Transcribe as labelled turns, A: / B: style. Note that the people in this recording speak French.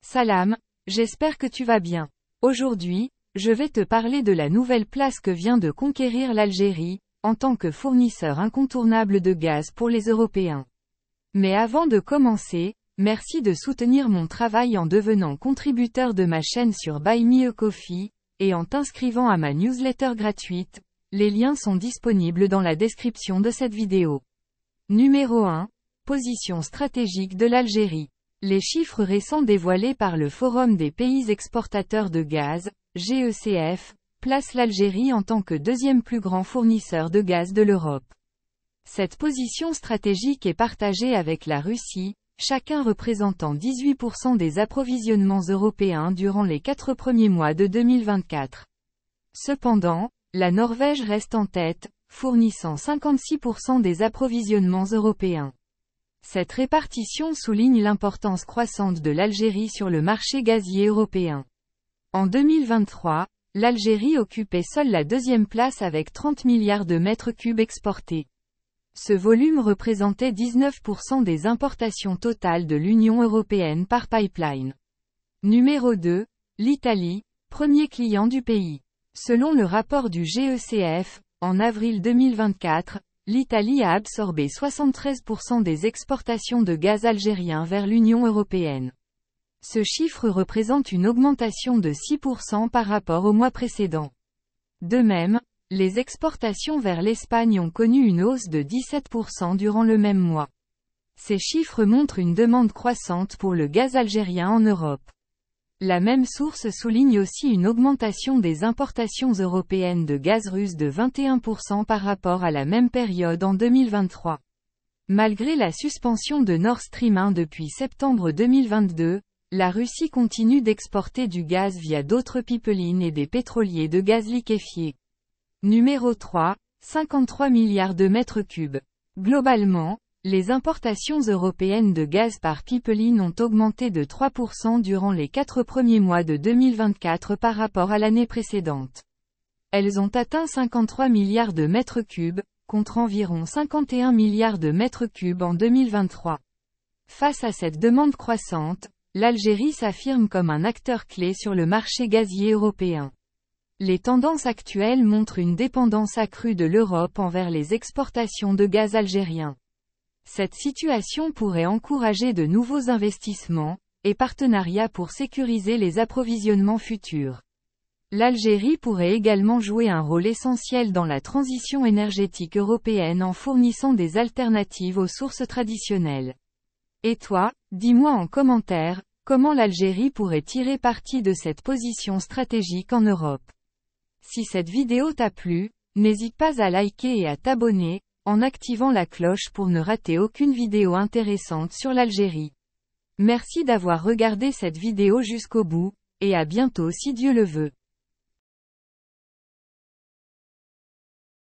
A: Salam, j'espère que tu vas bien. Aujourd'hui, je vais te parler de la nouvelle place que vient de conquérir l'Algérie, en tant que fournisseur incontournable de gaz pour les Européens. Mais avant de commencer, merci de soutenir mon travail en devenant contributeur de ma chaîne sur Buy Me a Coffee, et en t'inscrivant à ma newsletter gratuite. Les liens sont disponibles dans la description de cette vidéo. Numéro 1. Position stratégique de l'Algérie. Les chiffres récents dévoilés par le Forum des pays exportateurs de gaz, GECF, placent l'Algérie en tant que deuxième plus grand fournisseur de gaz de l'Europe. Cette position stratégique est partagée avec la Russie, chacun représentant 18% des approvisionnements européens durant les 4 premiers mois de 2024. Cependant, la Norvège reste en tête, fournissant 56% des approvisionnements européens. Cette répartition souligne l'importance croissante de l'Algérie sur le marché gazier européen. En 2023, l'Algérie occupait seule la deuxième place avec 30 milliards de mètres cubes exportés. Ce volume représentait 19% des importations totales de l'Union européenne par pipeline. Numéro 2, l'Italie, premier client du pays. Selon le rapport du GECF, en avril 2024, l'Italie a absorbé 73% des exportations de gaz algérien vers l'Union européenne. Ce chiffre représente une augmentation de 6% par rapport au mois précédent. De même, les exportations vers l'Espagne ont connu une hausse de 17% durant le même mois. Ces chiffres montrent une demande croissante pour le gaz algérien en Europe. La même source souligne aussi une augmentation des importations européennes de gaz russe de 21% par rapport à la même période en 2023. Malgré la suspension de Nord Stream 1 depuis septembre 2022, la Russie continue d'exporter du gaz via d'autres pipelines et des pétroliers de gaz liquéfié. Numéro 3, 53 milliards de mètres cubes. Globalement, les importations européennes de gaz par pipeline ont augmenté de 3% durant les 4 premiers mois de 2024 par rapport à l'année précédente. Elles ont atteint 53 milliards de mètres cubes, contre environ 51 milliards de mètres cubes en 2023. Face à cette demande croissante, l'Algérie s'affirme comme un acteur clé sur le marché gazier européen. Les tendances actuelles montrent une dépendance accrue de l'Europe envers les exportations de gaz algérien. Cette situation pourrait encourager de nouveaux investissements et partenariats pour sécuriser les approvisionnements futurs. L'Algérie pourrait également jouer un rôle essentiel dans la transition énergétique européenne en fournissant des alternatives aux sources traditionnelles. Et toi, dis-moi en commentaire, comment l'Algérie pourrait tirer parti de cette position stratégique en Europe. Si cette vidéo t'a plu, n'hésite pas à liker et à t'abonner, en activant la cloche pour ne rater aucune vidéo intéressante sur l'Algérie. Merci d'avoir regardé cette vidéo jusqu'au bout, et à bientôt si Dieu le veut.